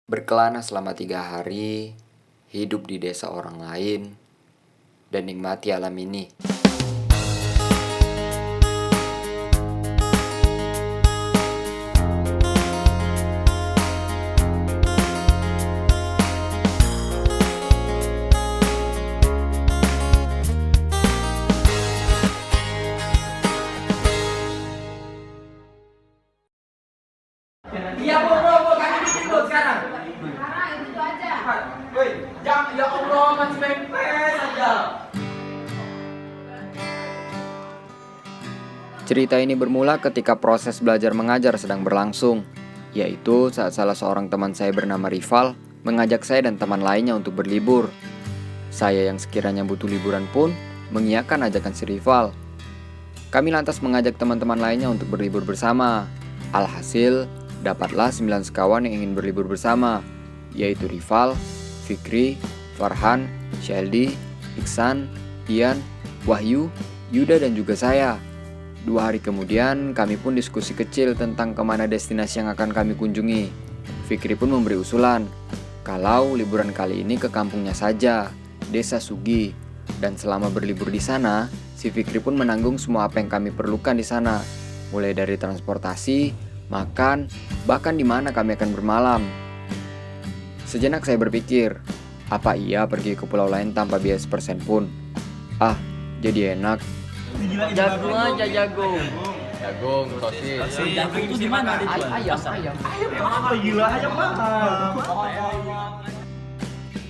Berkelana selama 3 hari, hidup di desa orang lain, dan nikmati alam ini. Iya bro, kami bikin bro sekarang. Sekarang itu aja. Woi, jangan ya Allah masih pempes aja. Cerita ini bermula ketika proses belajar mengajar sedang berlangsung, yaitu saat salah seorang teman saya bernama Rival mengajak saya dan teman lainnya untuk berlibur. Saya yang sekiranya butuh liburan pun mengiyakan ajakan si Rival. Kami lantas mengajak teman-teman lainnya untuk berlibur bersama. Alhasil, dapatlah 9 sekawan yang ingin berlibur bersama, yaitu Rival, Fikri, Farhan, Sheldy, Iksan, Ian, Wahyu, Yuda dan juga saya. 2 hari kemudian kami pun diskusi kecil tentang kemana destinasi yang akan kami kunjungi. Fikri pun memberi usulan, kalau liburan kali ini ke kampungnya saja, Desa Sugi. Dan selama berlibur di sana, si Fikri pun menanggung semua apa yang kami perlukan di sana, mulai dari transportasi, makan, bahkan di mana kami akan bermalam. Sejenak saya berpikir, apa iya pergi ke pulau lain tanpa biaya sepersen pun? Jadi enak. Jagung aja jagung. Jagung, sosis. Jagung itu di mana dijual? Ayam. Gila aja mahal.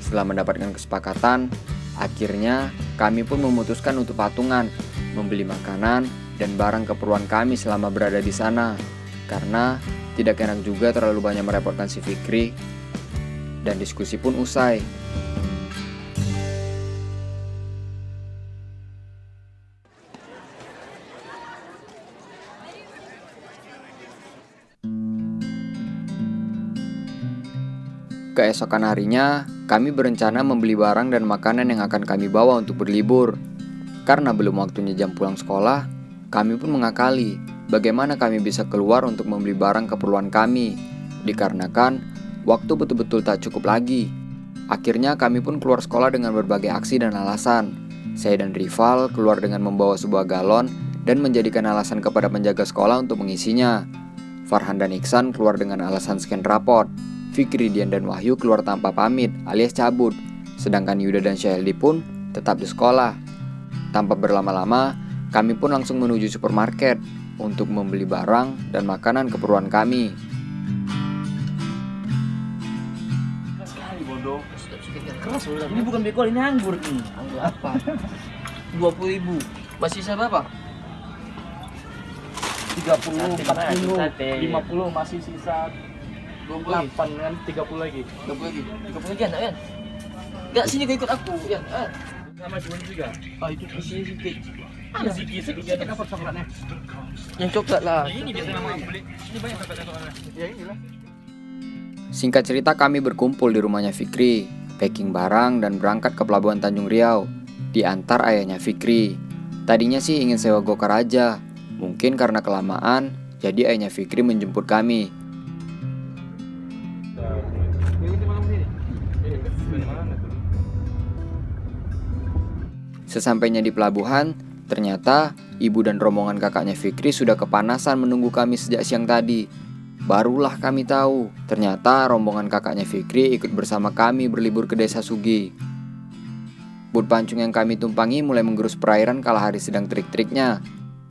Setelah mendapatkan kesepakatan, akhirnya kami pun memutuskan untuk patungan, membeli makanan dan barang keperluan kami selama berada di sana. Karena tidak enak juga terlalu banyak merepotkan si Fikri. Dan diskusi pun usai. Keesokan harinya, kami berencana membeli barang dan makanan yang akan kami bawa untuk berlibur. Karena belum waktunya jam pulang sekolah, kami pun mengakali bagaimana kami bisa keluar untuk membeli barang keperluan kami, dikarenakan waktu betul-betul tak cukup lagi. Akhirnya kami pun keluar sekolah dengan berbagai aksi dan alasan. Saya dan Rival keluar dengan membawa sebuah galon dan menjadikan alasan kepada penjaga sekolah untuk mengisinya. Farhan dan Iksan keluar dengan alasan scan raport. Fikri, Dian, dan Wahyu keluar tanpa pamit alias cabut. Sedangkan Yuda dan Sheldy pun tetap di sekolah. Tanpa berlama-lama, kami pun langsung menuju supermarket untuk membeli barang dan makanan keperluan kami. Sekali bodoh. Keras loh. Ini bukan bekol, ini anggur nih. Anggur apa? 20.000. Masih sisa berapa? 30, 40, Sate. 50 masih sisa 20 8 kan 30 lagi. 20 lagi. 30 lagi kan? Enggak, sini kau ikut aku. Yan, Sama cuma juga. Oh, itu isi sedikit. Ada sedikit ada dapat coklatnya. Yang coklat lah. Ini biasanya mama beli. Ini banyak coklatnya. Ya inilah. Singkat cerita, kami berkumpul di rumahnya Fikri, packing barang dan berangkat ke Pelabuhan Tanjung Riau, diantar ayahnya Fikri. Tadinya sih ingin sewa gokar aja, mungkin karena kelamaan, jadi ayahnya Fikri menjemput kami. Sesampainya di pelabuhan, ternyata ibu dan rombongan kakaknya Fikri sudah kepanasan menunggu kami sejak siang tadi. Barulah kami tahu, ternyata rombongan kakaknya Fikri ikut bersama kami berlibur ke Desa Sugi. Bot pancung yang kami tumpangi mulai menggerus perairan kala hari sedang terik-teriknya.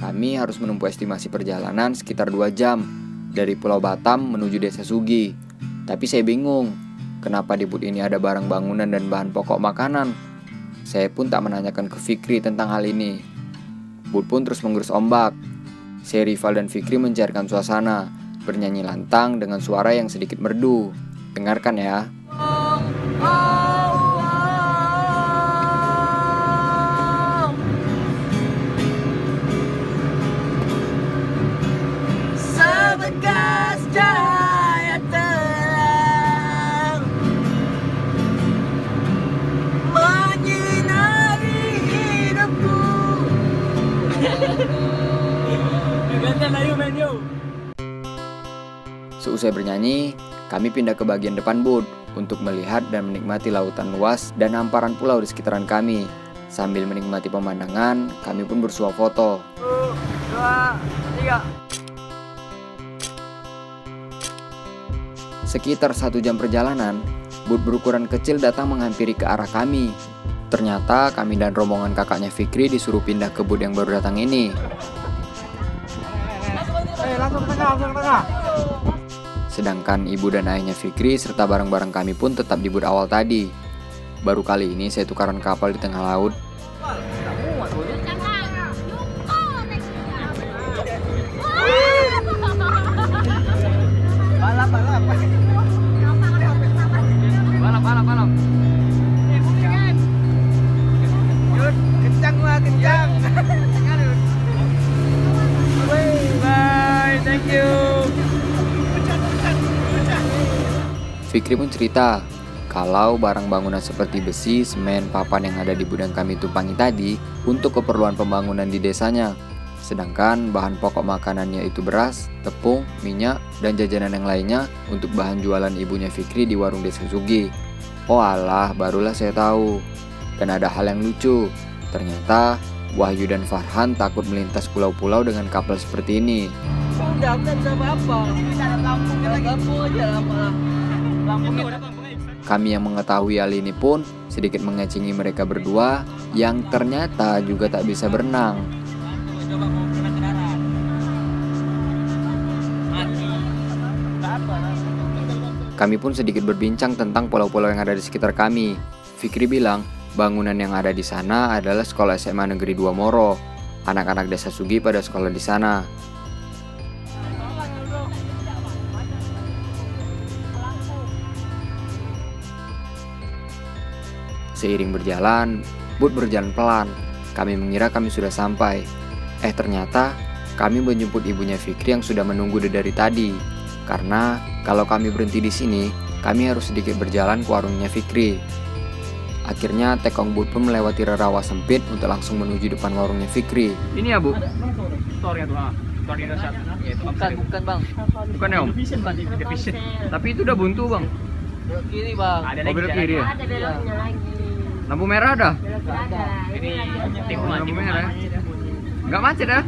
Kami harus menempuh estimasi perjalanan sekitar 2 jam dari Pulau Batam menuju Desa Sugi. Tapi saya bingung, kenapa di bot ini ada barang bangunan dan bahan pokok makanan? Saya pun tak menanyakan ke Fikri tentang hal ini. Bot pun terus menggerus ombak. Saya, Rival, dan Fikri mencairkan suasana, bernyanyi lantang dengan suara yang sedikit merdu. Dengarkan ya. Sebekas cahaya terang menyinari hidupku. Gantian ayo menu. Seusai bernyanyi, Kami pindah ke bagian depan booth untuk melihat dan menikmati lautan luas dan hamparan pulau di sekitaran kami. Sambil menikmati pemandangan, kami pun bersuah foto. 1, 2, 3. Sekitar 1 jam perjalanan, booth berukuran kecil datang menghampiri ke arah kami. Ternyata kami dan rombongan kakaknya Fikri disuruh pindah ke booth yang baru datang ini. Langsung tengah. Sedangkan ibu dan ayahnya Fikri serta barang-barang kami pun tetap di booth awal tadi. Baru kali ini saya tukaran kapal di tengah laut. Balap. Kencang. Bye, thank you. Fikri pun cerita kalau barang bangunan seperti besi, semen, papan yang ada di gudang kami tumpangi tadi untuk keperluan pembangunan di desanya. Sedangkan bahan pokok makanannya itu beras, tepung, minyak, dan jajanan yang lainnya untuk bahan jualan ibunya Fikri di warung Desa Sugi. Oh alah, barulah saya tahu. Dan ada hal yang lucu. Ternyata Wahyu dan Farhan takut melintas pulau-pulau dengan kapal seperti ini. Udah, aku bisa apa-apa. Lampu aja lah. Kami yang mengetahui hal ini pun sedikit mengecingi mereka berdua yang ternyata juga tak bisa berenang. Coba mau berenang ke darat. Mati. Kami pun sedikit berbincang tentang pulau-pulau yang ada di sekitar kami. Fikri bilang bangunan yang ada di sana adalah sekolah SMA Negeri 2 Moro. Anak-anak Desa Sugi pada sekolah di sana. Seiring berjalan, booth berjalan pelan. Kami mengira kami sudah sampai. Ternyata kami menjemput ibunya Fikri yang sudah menunggu dari tadi. Karena kalau kami berhenti di sini, kami harus sedikit berjalan ke warungnya Fikri. Akhirnya Tekong Booth pun melewati rawa sempit untuk langsung menuju depan warungnya Fikri. Ini ya, Bu? Store-nya tuh, Store Indosat. Bukan bang. Bukan ya, Om? Division. Tapi itu udah buntu, Bang. Belok kiri bang. Ada belok kiri ya? Ada beloknya lagi. Lampu merah dah? Beloknya ada. Ini lagi. Lampu merah ya? Nggak macet ya?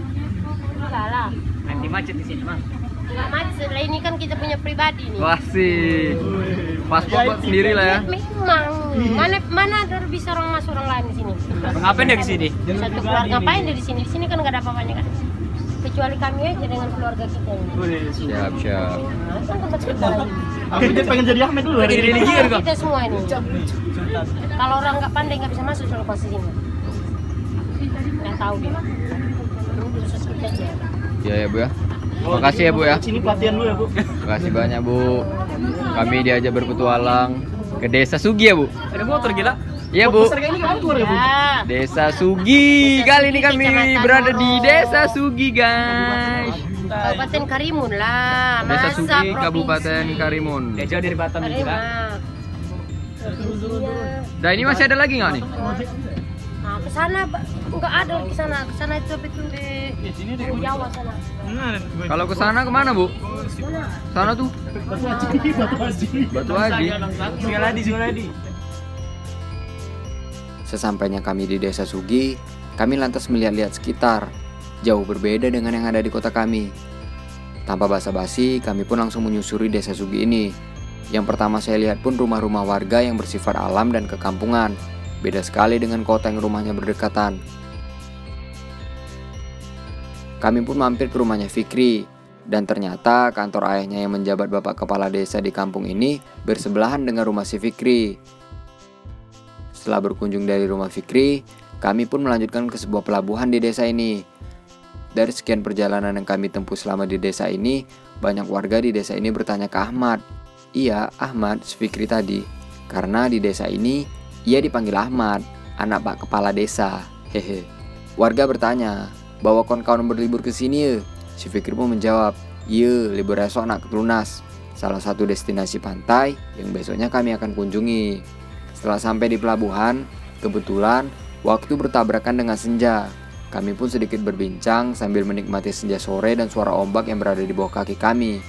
Enggak lah. Nanti macet di sini, Bang. Enggak macet lah, ini kan kita punya pribadi nih. Wah sih. Paspor sendiri lah ya? Memang. Mana ada bisa orang masuk orang lain di sini? Ngapain dia ke sini? Satu keluarga ngapain dia di sini? Di sini kan nggak ada apa-apanya kan. Kecuali kami aja dengan keluarga kita ini. Siap. Nah, kan tempat kita lagi. Aku dia pengen jadi Ahmed dulu hari ini. Kita semua ini. Kalau orang nggak pandai nggak bisa masuk ke sini. Nggak tahu dia. Khusus kita aja. Iya ya Bu ya. Makasih ya Bu ya. Sini pelatihan dulu ya, Bu. Makasih banyak Bu. Kami diajak berpetualang ke Desa Sugi ya Bu. Ada motor gila. Iya Bu. Besar kayak ini kamu keluar ya, Bu? Ya. Desa Sugi. Kali ini kami berada di Desa Sugi guys. Kabupaten Karimun lah. Desa Masa Sugi, provinsi? Kabupaten Karimun. Ya jauh dari Batam Karimun. juga. Provinsinya. Nah ini masih ada lagi nggak nih? Nah, ke sana enggak ada ke sana. Ke sana itu betul di Jawa sana. Kalau ke sana kemana Bu? Mana? Sana tuh. Batu Haji. Sungai. Sesampainya kami di Desa Sugi, kami lantas melihat-lihat sekitar. Jauh berbeda dengan yang ada di kota kami. Tanpa basa-basi, kami pun langsung menyusuri Desa Sugi ini. Yang pertama saya lihat pun rumah-rumah warga yang bersifat alam dan kekampungan. Beda sekali dengan kota yang rumahnya berdekatan. Kami pun mampir ke rumahnya Fikri. Dan ternyata kantor ayahnya yang menjabat bapak kepala desa di kampung ini bersebelahan dengan rumah si Fikri. Setelah berkunjung dari rumah Fikri, kami pun melanjutkan ke sebuah pelabuhan di desa ini. Dari sekian perjalanan yang kami tempuh selama di desa ini, banyak warga di desa ini bertanya ke Ahmad. Iya, Ahmad, si Fikri tadi. Karena di desa ini, ia dipanggil Ahmad, anak Pak Kepala Desa. Hehe. Warga bertanya, bawa kawan-kawan berlibur ke sini ya? Si Fikri pun menjawab, iya, libur esok nak ke Lunas, salah satu destinasi pantai yang besoknya kami akan kunjungi. Setelah sampai di pelabuhan, kebetulan waktu bertabrakan dengan senja. Kami pun sedikit berbincang sambil menikmati senja sore dan suara ombak yang berada di bawah kaki kami.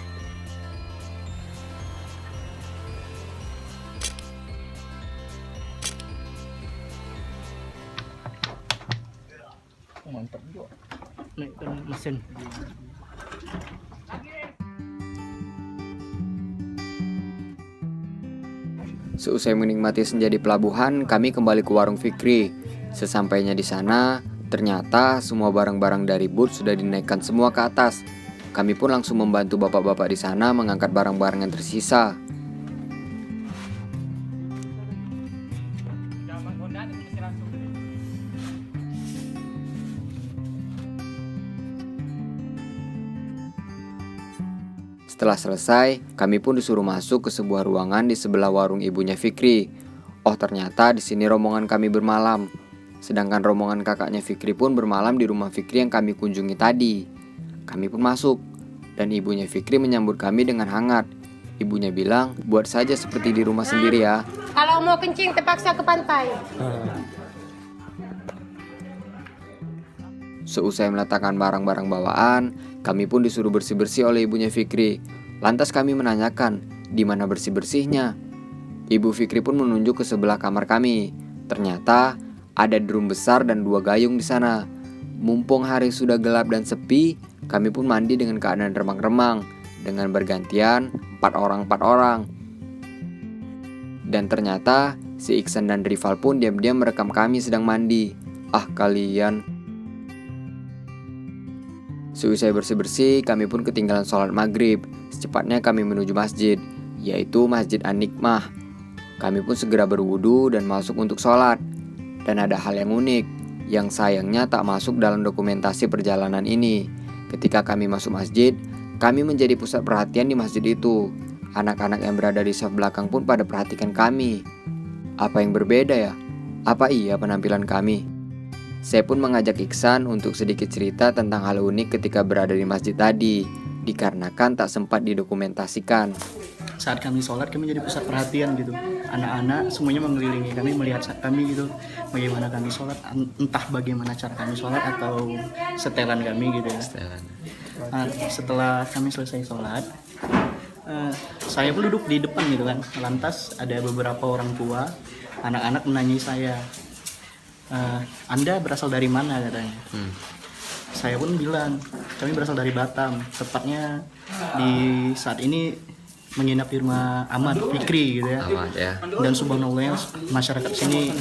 mantap juga. Naikkan mesin. Seusai menikmati senja di pelabuhan, kami kembali ke warung Fikri. Sesampainya di sana, ternyata semua barang-barang dari booth sudah dinaikkan semua ke atas. Kami pun langsung membantu bapak-bapak di sana mengangkat barang-barang yang tersisa. Setelah selesai, kami pun disuruh masuk ke sebuah ruangan di sebelah warung ibunya Fikri. Oh, ternyata di sini rombongan kami bermalam. Sedangkan rombongan kakaknya Fikri pun bermalam di rumah Fikri yang kami kunjungi tadi. Kami pun masuk, dan ibunya Fikri menyambut kami dengan hangat. Ibunya bilang, buat saja seperti di rumah sendiri ya. Kalau mau kencing terpaksa ke pantai. Seusai meletakkan barang-barang bawaan, kami pun disuruh bersih-bersih oleh ibunya Fikri. Lantas kami menanyakan, di mana bersih-bersihnya? Ibu Fikri pun menunjuk ke sebelah kamar kami. Ternyata ada drum besar dan 2 gayung di sana. Mumpung hari sudah gelap dan sepi, kami pun mandi dengan keadaan remang-remang, dengan bergantian 4 orang. Dan ternyata si Iksan dan Rival pun diam-diam merekam kami sedang mandi. Ah, kalian. Seusai bersih-bersih, kami pun ketinggalan sholat maghrib. Secepatnya kami menuju masjid, yaitu Masjid An-Nikmah. Kami pun segera berwudu dan masuk untuk sholat. Dan ada hal yang unik, yang sayangnya tak masuk dalam dokumentasi perjalanan ini. Ketika kami masuk masjid, kami menjadi pusat perhatian di masjid itu. Anak-anak yang berada di saf belakang pun pada perhatikan kami. Apa yang berbeda ya? Apa iya penampilan kami? Saya pun mengajak Iksan untuk sedikit cerita tentang hal unik ketika berada di masjid tadi, dikarenakan tak sempat didokumentasikan. Saat kami sholat, kami jadi pusat perhatian gitu. Anak-anak semuanya mengelilingi kami, melihat kami gitu, bagaimana kami sholat, entah bagaimana cara kami sholat atau setelan kami gitu ya. Nah, setelah kami selesai sholat, saya pun duduk di depan gitu kan. Lantas ada beberapa orang tua, anak-anak menanyai saya, Anda berasal dari mana katanya. Saya pun bilang kami berasal dari Batam, tepatnya di saat ini menginap di rumah Ahmad Fikri gitu ya. Ahmad ya. Dan subhanallah masyarakat sini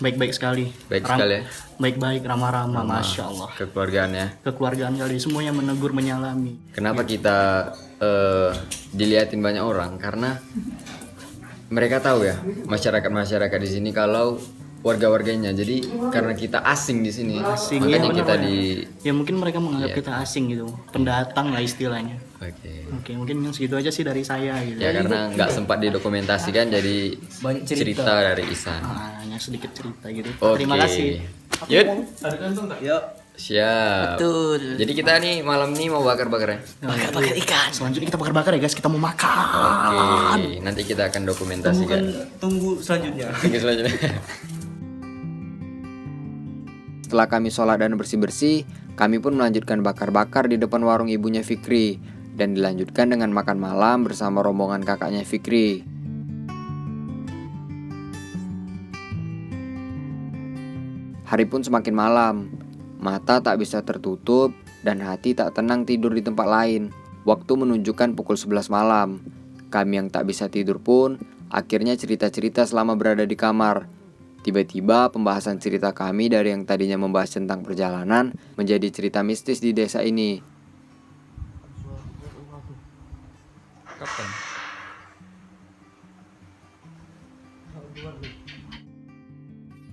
baik-baik sekali. Baik sekali ya. Baik-baik, ramah-ramah, masya Allah. Kekeluargaan kali semuanya menegur, menyalami. Kenapa kita dilihatin banyak orang? Karena mereka tahu ya, masyarakat di sini kalau warga-warganya. Jadi karena kita asing di sini, makanya ya, kita ya mungkin mereka menganggap Iya. kita asing gitu, pendatang lah istilahnya. Oke, mungkin yang segitu aja sih dari saya gitu. Ya karena nggak sempat didokumentasikan, jadi Banyak cerita dari Ihsan. Hanya sedikit cerita gitu. Oke. Terima kasih. Yuk, Yuk. siap. Betul. Jadi kita nih malam nih mau bakar-bakar ya. Bakar ikan. Selanjutnya kita bakar-bakar ya guys, kita mau makan. Oke, nanti kita akan dokumentasikan. Tunggu selanjutnya. Tunggu selanjutnya. Setelah kami sholat dan bersih-bersih, kami pun melanjutkan bakar-bakar di depan warung ibunya Fikri, dan dilanjutkan dengan makan malam bersama rombongan kakaknya Fikri. Hari pun semakin malam, mata tak bisa tertutup dan hati tak tenang tidur di tempat lain. Waktu menunjukkan pukul 11 malam. Kami yang tak bisa tidur pun akhirnya cerita-cerita selama berada di kamar. Tiba-tiba pembahasan cerita kami dari yang tadinya membahas tentang perjalanan menjadi cerita mistis di desa ini.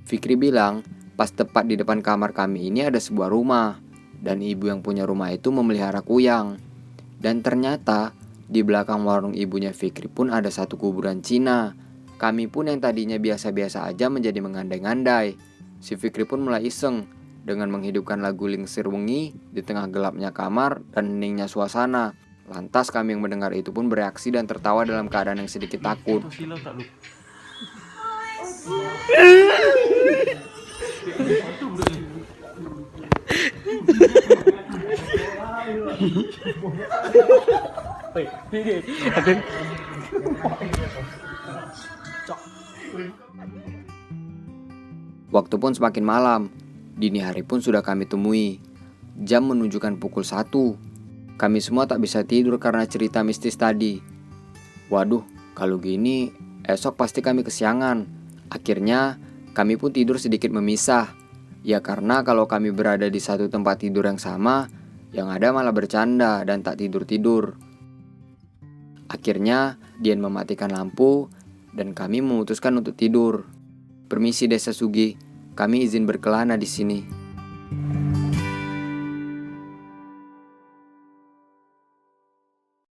Fikri bilang, pas tepat di depan kamar kami ini ada sebuah rumah, dan ibu yang punya rumah itu memelihara kuyang. Dan ternyata di belakang warung ibunya Fikri pun ada satu kuburan Cina. Kami pun yang tadinya biasa-biasa aja menjadi mengandai-ngandai. Si Fikri pun mulai iseng dengan menghidupkan lagu Lingsir Wengi di tengah gelapnya kamar dan heningnya suasana. Lantas kami yang mendengar itu pun bereaksi dan tertawa dalam keadaan yang sedikit takut. Waktu pun semakin malam, Dini hari pun sudah kami temui. Jam menunjukkan pukul 1. Kami semua tak bisa tidur karena cerita mistis tadi. Waduh, kalau gini esok pasti kami kesiangan. Akhirnya kami pun tidur sedikit memisah. Ya karena kalau kami berada di satu tempat tidur yang sama, yang ada malah bercanda dan tak tidur-tidur. Akhirnya Dian mematikan lampu dan kami memutuskan untuk tidur. Permisi Desa Sugi, kami izin berkelana di sini.